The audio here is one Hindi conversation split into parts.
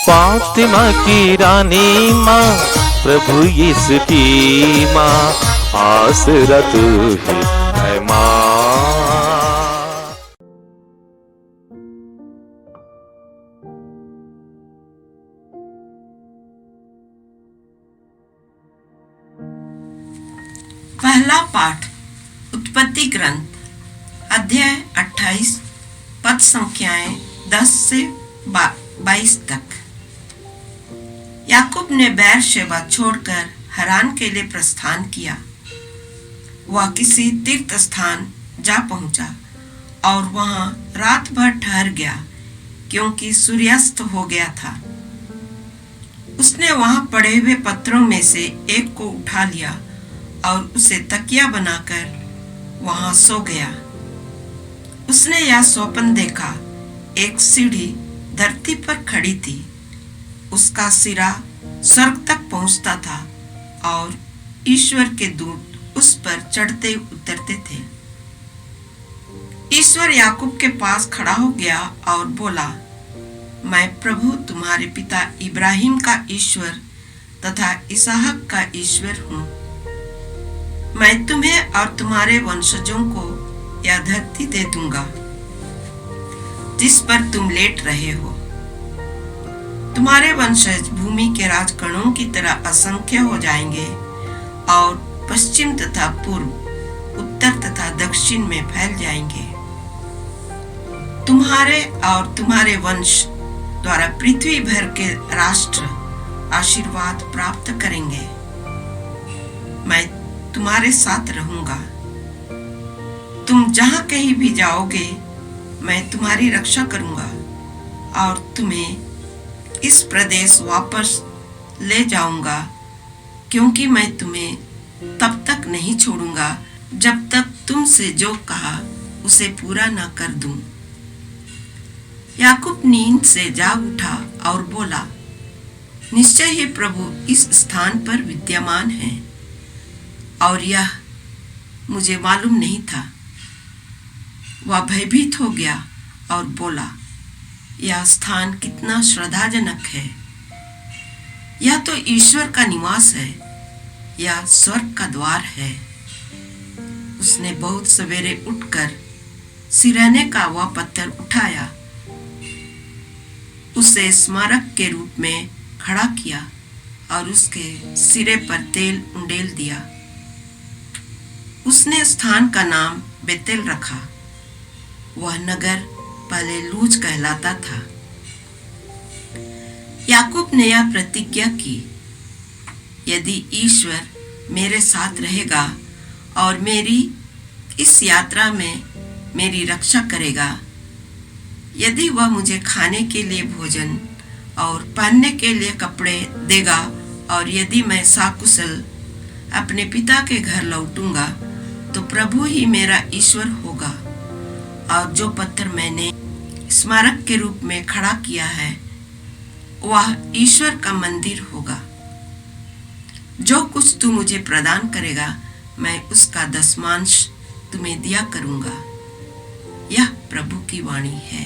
फातिमा की रानी माँ, प्रभु यीशु की माँ, आसरा तू ही है माँ। पहला पाठ उत्पत्ति ग्रंथ अध्याय 28 पद संख्याएं 10 से 22 तक। याकूब ने बेरशेबा छोड़कर हरान के लिए प्रस्थान किया। वह किसी तीर्थ स्थान जा पहुंचा और वहां रात भर ठहर गया, क्योंकि सूर्यास्त हो गया था। उसने वहां पड़े हुए पत्थरों में से एक को उठा लिया और उसे तकिया बनाकर वहां सो गया। उसने यह स्वप्न देखा, एक सीढ़ी धरती पर खड़ी थी, उसका सिरा स्वर्ग तक पहुंचता था और ईश्वर के दूत उस पर चढ़ते उतरते थे। ईश्वर याकूब के पास खड़ा हो गया और बोला, मैं प्रभु तुम्हारे पिता इब्राहिम का ईश्वर तथा इसहाक का ईश्वर हूँ। मैं तुम्हें और तुम्हारे वंशजों को यह धरती दे दूंगा जिस पर तुम लेट रहे हो। तुम्हारे वंशज भूमि के राजगणों की तरह असंख्य हो जाएंगे और पश्चिम तथा पूर्व, उत्तर तथा दक्षिण में फैल जाएंगे। तुम्हारे और तुम्हारे वंश द्वारा पृथ्वी भर के राष्ट्र आशीर्वाद प्राप्त करेंगे। मैं तुम्हारे साथ रहूंगा। तुम जहां कहीं भी जाओगे, मैं तुम्हारी रक्षा करूंगा और तुम्हें इस प्रदेश वापस ले जाऊंगा, क्योंकि मैं तुम्हें तब तक नहीं छोड़ूंगा जब तक तुमसे जो कहा उसे पूरा न कर दूं। याकूब नींद से जाग उठा और बोला, निश्चय ही प्रभु इस स्थान पर विद्यमान है और यह मुझे मालूम नहीं था। वह भयभीत हो गया और बोला, यह स्थान कितना श्रद्धाजनक है। यह तो ईश्वर का निवास है, यह स्वर्ग का द्वार है। उसने बहुत सवेरे उठकर सिरहने का वह पत्थर उठाया, उसे स्मारक के रूप में खड़ा किया और उसके सिरे पर तेल उंडेल दिया। उसने स्थान का नाम बेतेल रखा। वह नगर पहले लूज कहलाता था। याकूब ने यह प्रतिज्ञा की, यदि ईश्वर मेरे साथ रहेगा और मेरी इस यात्रा में मेरी रक्षा करेगा, यदि वह मुझे खाने के लिए भोजन और पहनने के लिए कपड़े देगा और यदि मैं साकुशल अपने पिता के घर लौटूंगा, तो प्रभु ही मेरा ईश्वर होगा और जो पत्थर मैंने स्मारक के रूप में खड़ा किया है वह ईश्वर का मंदिर होगा। जो कुछ तू मुझे प्रदान करेगा, मैं उसका दसमांश तुम्हें दिया करूंगा। यह प्रभु की वाणी है।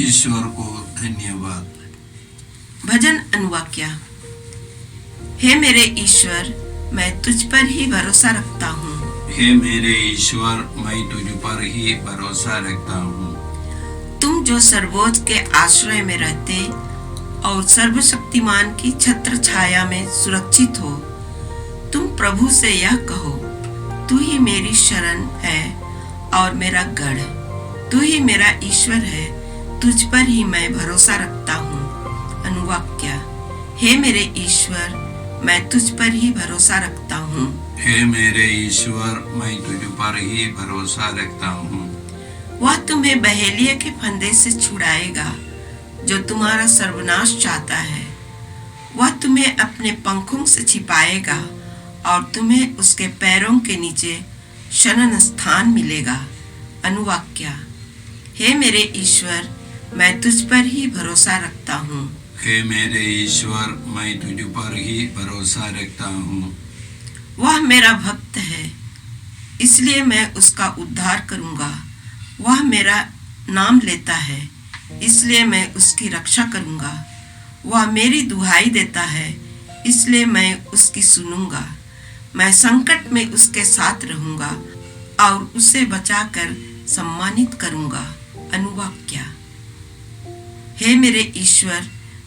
ईश्वर को धन्यवाद। भजन अनुवाक्य। हे मेरे ईश्वर, मैं तुझ पर ही भरोसा रखता हूँ। हे मेरे ईश्वर, मैं तुझ पर ही भरोसा रखता हूँ। तुम जो सर्वोच्च के आश्रय में रहते और सर्वशक्तिमान की छत्र छाया में सुरक्षित हो, तुम प्रभु से यह कहो, तू ही मेरी शरण है और मेरा गढ़, तू ही मेरा ईश्वर है, तुझ पर ही मैं भरोसा रखता हूँ। अनुवाक्य। हे मेरे ईश्वर, मैं तुझ पर ही भरोसा रखता हूँ। हे मेरे ईश्वर, मैं तुझ पर ही भरोसा रखता हूँ। वह तुम्हें बहेलिये के फंदे से छुड़ाएगा जो तुम्हारा सर्वनाश चाहता है। वह तुम्हें अपने पंखों से छिपाएगा और तुम्हें उसके पैरों के नीचे शरण स्थान मिलेगा। अनुवाक्य। हे मेरे ईश्वर, मैं तुझ पर ही भरोसा रखता हूँ। हे मेरे ईश्वर, मैं तुझ पर ही भरोसा रखता हूँ। वह मेरा भक्त है, इसलिए मैं उसका उद्धार करूंगा। वह मेरा नाम लेता है, इसलिए मैं उसकी रक्षा करूंगा वह मेरी दुहाई देता है, इसलिए मैं उसकी सुनूंगा। मैं संकट में उसके साथ रहूंगा और उसे बचाकर सम्मानित करूंगा। अनुवाक्य। हे मेरे ईश्वर,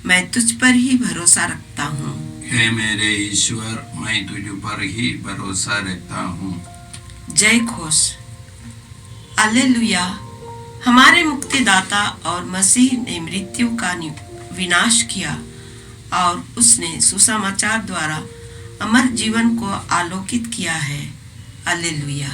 मैं तुझ पर ही भरोसा रखता हूँ। हे मेरे ईश्वर, मैं तुझ पर ही भरोसा रखता हूँ। जय घोष। हालेलुया। हमारे मुक्तिदाता और मसीह ने मृत्यु का विनाश किया और उसने सुसमाचार द्वारा अमर जीवन को आलोकित किया है। हालेलुया।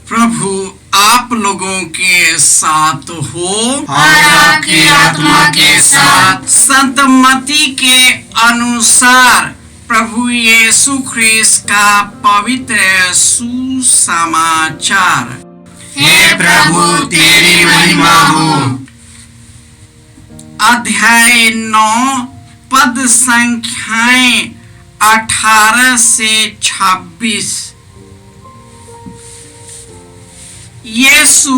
प्रभु आप लोगों के साथ हो और आपकी आत्मा के साथ। संत मत्ती के अनुसार प्रभु यीशु ख्रिस्त का पवित्र सुसमाचार। हे प्रभु तेरी महिमा हो। अध्याय 9 पद संख्याएं 18 से 26। यीशु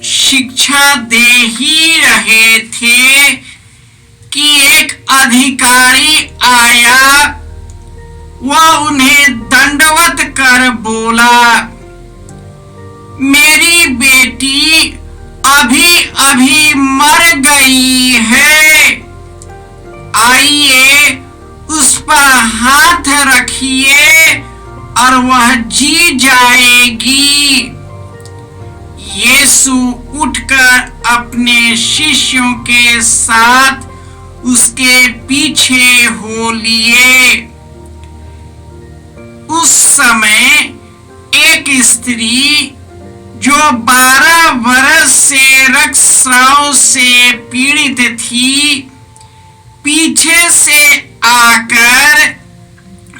शिक्षा दे ही रहे थे कि एक अधिकारी आया। वह उन्हें दंडवत कर बोला, मेरी बेटी अभी अभी मर गई है, आइए उस पर हाथ रखिए और वह जी जाएगी। यीशु उठकर अपने शिष्यों के साथ उसके पीछे हो लिए। उस समय एक स्त्री जो 12 वर्ष से रक्तस्राव से पीड़ित थी, पीछे से आकर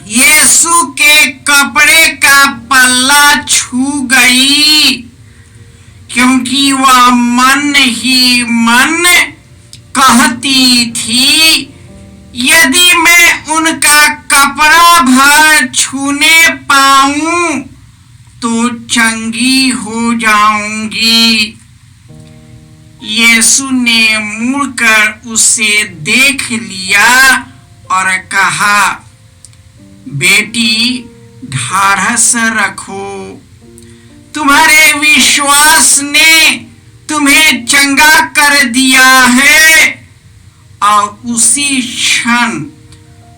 यीशु के कपड़े का पल्ला छू गई, क्योंकि वह मन ही मन कहती थी, यदि मैं उनका कपड़ा भर छूने पाऊं तो चंगी हो जाऊंगी। यीशु ने मुड़कर उसे देख लिया और कहा, बेटी ढाढ़स रखो, तुम्हारे विश्वास ने तुम्हें चंगा कर दिया है। और उसी क्षण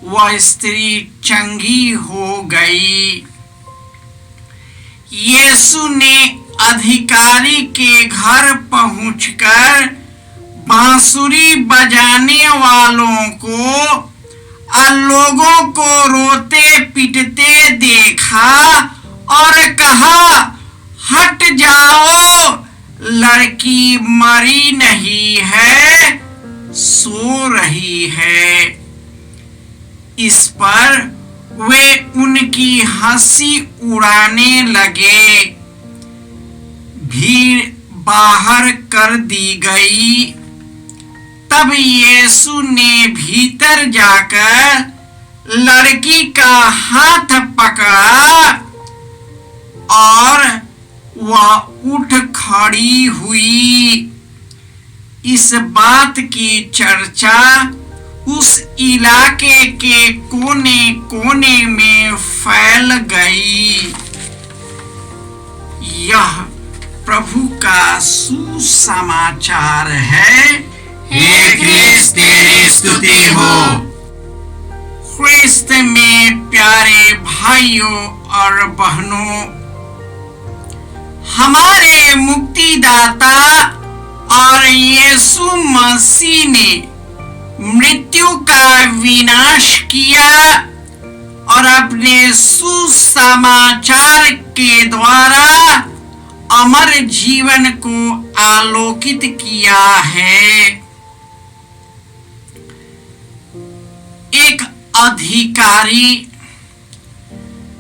वह स्त्री चंगी हो गई। यीशु ने अधिकारी के घर पहुंचकर बांसुरी बजाने वालों को और लोगों को रोते पीटते देखा और कहा, हट जाओ, लड़की मरी नहीं है, सो रही है। इस पर वे उनकी हंसी उड़ाने लगे। भीड़ बाहर कर दी गई। तब यीशु ने भीतर जाकर लड़की का हाथ पकड़ा और वह उठ खड़ी हुई। इस बात की चर्चा उस इलाके के कोने कोने में फैल गई। यह प्रभु का सुसमाचार है। हे ख्रिस्त तेरी स्तुति हो। ख्रिस्त में प्यारे भाइयों और बहनों, हमारे मुक्तिदाता और यीशु मसीह ने मृत्यु का विनाश किया और अपने सुसमाचार के द्वारा अमर जीवन को आलोकित किया है। एक अधिकारी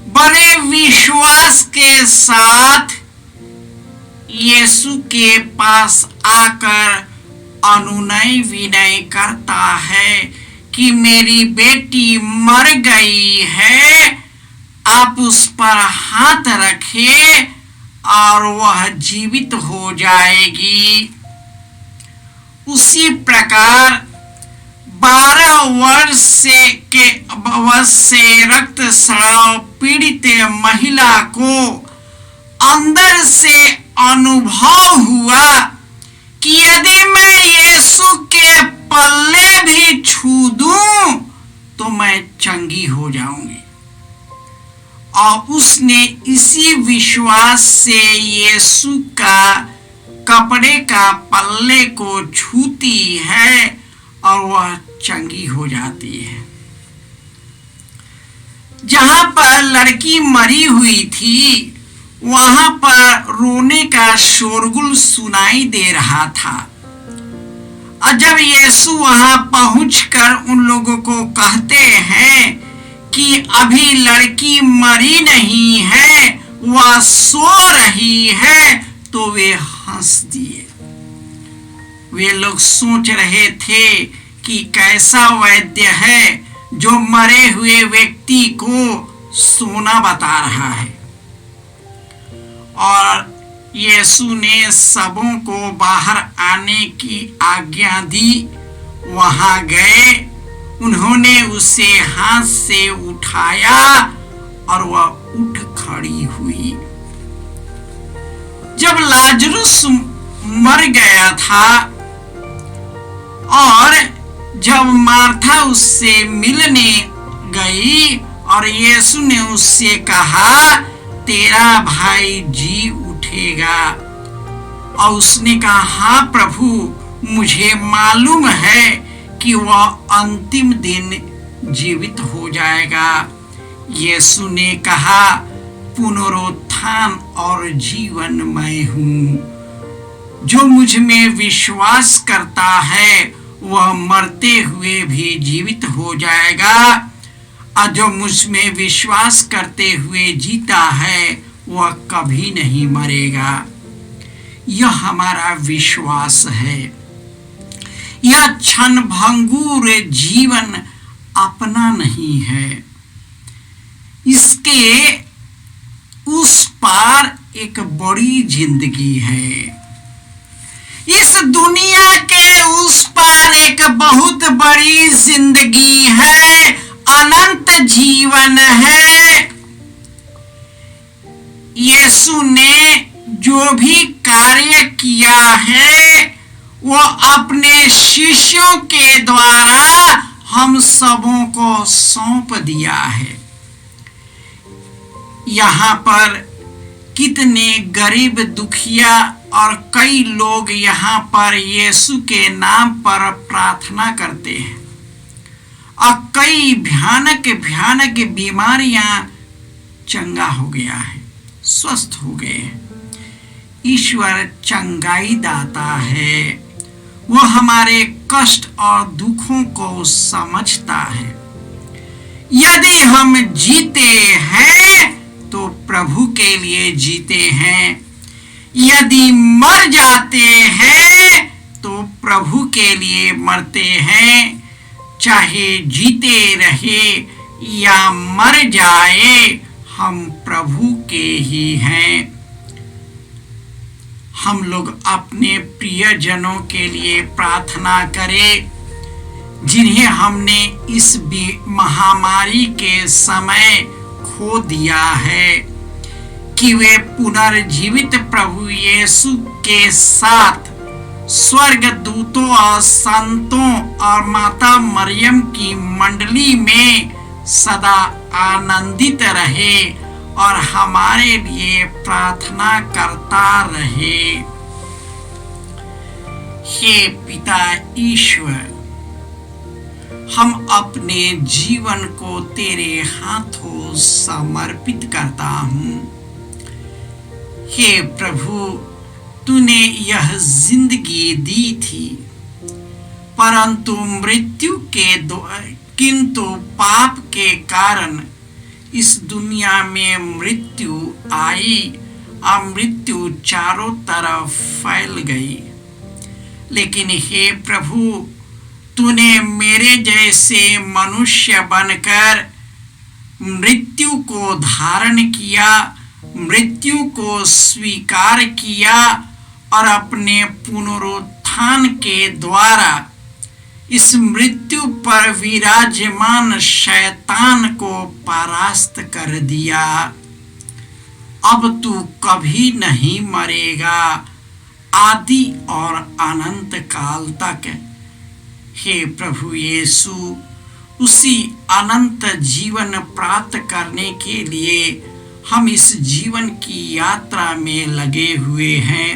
बड़े विश्वास के साथ यीशु के पास आकर अनुनय विनय करता है कि मेरी बेटी मर गई है, आप उस पर हाथ रखें और वह जीवित हो जाएगी। उसी प्रकार 12 वर्ष से रक्तस्राव पीड़ित महिला को अंदर से अनुभव हुआ कि यदि मैं यीशु के पल्ले भी छू दूं तो मैं चंगी हो जाऊंगी, और उसने इसी विश्वास से यीशु का कपड़े का पल्ले को छूती है और वह चंगी हो जाती है। जहां पर लड़की मरी हुई थी वहां पर रोने का शोरगुल सुनाई दे रहा था, और जब यीशु वहां पहुंचकर उन लोगों को कहते हैं कि अभी लड़की मरी नहीं है, वह सो रही है, तो वे हंस दिए। वे लोग सोच रहे थे कि कैसा वैद्य है जो मरे हुए व्यक्ति को सोना बता रहा है। और यीशु ने सबों को बाहर आने की आज्ञा दी। वहां गए, उन्होंने उसे हाथ से उठाया और वह उठ खड़ी हुई। जब लाजरुस मर गया था और जब मार्था उससे मिलने गई और यीशु ने उससे कहा, तेरा भाई जी उठेगा, और उसने कहा, हाँ प्रभु, मुझे मालूम है कि वह अंतिम दिन जीवित हो जाएगा। यीशु ने कहा, पुनरुत्थान और जीवन मैं हूं। जो मुझ में विश्वास करता है वह मरते हुए भी जीवित हो जाएगा, और जो मुझ में विश्वास करते हुए जीता है वह कभी नहीं मरेगा। यह हमारा विश्वास है। यह क्षण भंगुर जीवन अपना नहीं है, इसके उस पार एक बड़ी जिंदगी है। इस दुनिया के उस पार एक बहुत बड़ी जिंदगी है, अनंत जीवन है। यीशु ने जो भी कार्य किया है वो अपने शिष्यों के द्वारा हम सबों को सौंप दिया है। यहाँ पर कितने गरीब दुखिया और कई लोग यहाँ पर यीशु के नाम पर प्रार्थना करते हैं, और कई भयानक भयानक बीमारियां चंगा हो गया है, स्वस्थ हो गए हैं। ईश्वर चंगाई दाता है, वह हमारे कष्ट और दुखों को समझता है। यदि हम जीते हैं तो प्रभु के लिए जीते हैं, यदि मर जाते हैं तो प्रभु के लिए मरते हैं। चाहे जीते रहे या मर जाए, हम प्रभु के ही हैं। हम लोग अपने प्रियजनों के लिए प्रार्थना करें जिन्हें हमने इस महामारी के समय खो दिया है, कि वे पुनर्जीवित प्रभु यीशु के साथ स्वर्ग दूतों और संतों और माता मरियम की मंडली में सदा आनंदित रहे और हमारे लिए प्रार्थना करता रहे। हे पिता ईश्वर, हम अपने जीवन को तेरे हाथों समर्पित करता हूँ। हे प्रभु, तूने यह जिंदगी दी थी, परंतु किंतु पाप के कारण इस दुनिया में मृत्यु आई और मृत्यु चारों तरफ फैल गई। लेकिन हे प्रभु, तूने मेरे जैसे मनुष्य बनकर मृत्यु को धारण किया, मृत्यु को स्वीकार किया और अपने पुनरुत्थान के द्वारा इस मृत्यु पर विराजमान शैतान को परास्त कर दिया। अब तू कभी नहीं मरेगा आदि और अनंत काल तक। हे प्रभु यीशु, उसी अनंत जीवन प्राप्त करने के लिए हम इस जीवन की यात्रा में लगे हुए हैं।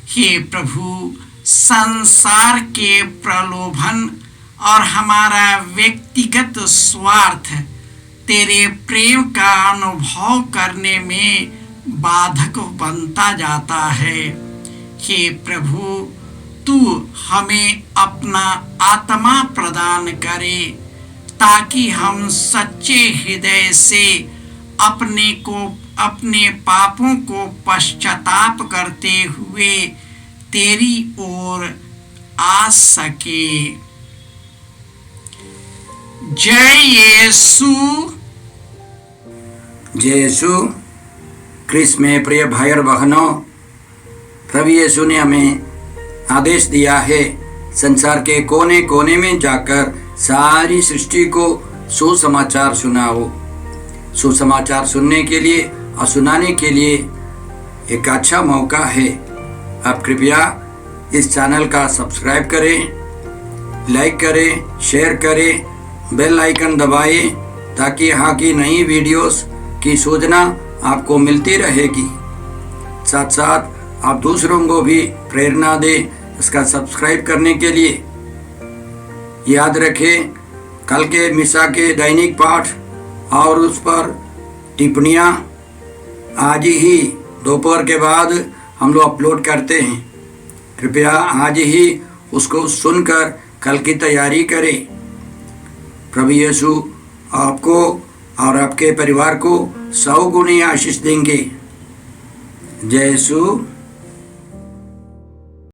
हे प्रभु, संसार के प्रलोभन और हमारा व्यक्तिगत स्वार्थ तेरे प्रेम का अनुभव करने में बाधक बनता जाता है। हे प्रभु, तू हमें अपना आत्मा प्रदान करे ताकि हम सच्चे हृदय से अपने पापों को पश्चाताप करते हुए तेरी ओर आ सके। जय यीशु। जय यीशु क्रिस्त में प्रिय भाई और बहनों, प्रभु यीशु ने हमें आदेश दिया है संसार के कोने कोने में जाकर सारी सृष्टि को सुसमाचार सुनाओ। सुसमाचार सुनने के लिए और सुनाने के लिए एक अच्छा मौका है। आप कृपया इस चैनल का सब्सक्राइब करें, लाइक करें, शेयर करें, बेल आइकन दबाएं ताकि यहाँ की नई वीडियोस की सूचना आपको मिलती रहेगी। साथ साथ आप दूसरों को भी प्रेरणा दें इसका सब्सक्राइब करने के लिए। याद रखें, कल के मिसा के दैनिक पाठ और उस पर टिप्पणियाँ आज ही दोपहर के बाद हम लोग अपलोड करते हैं। कृपया आज ही उसको सुनकर कल की तैयारी करें। प्रभु यीशु आपको और आपके परिवार को 100 गुनी आशीष देंगे। जय यीशु।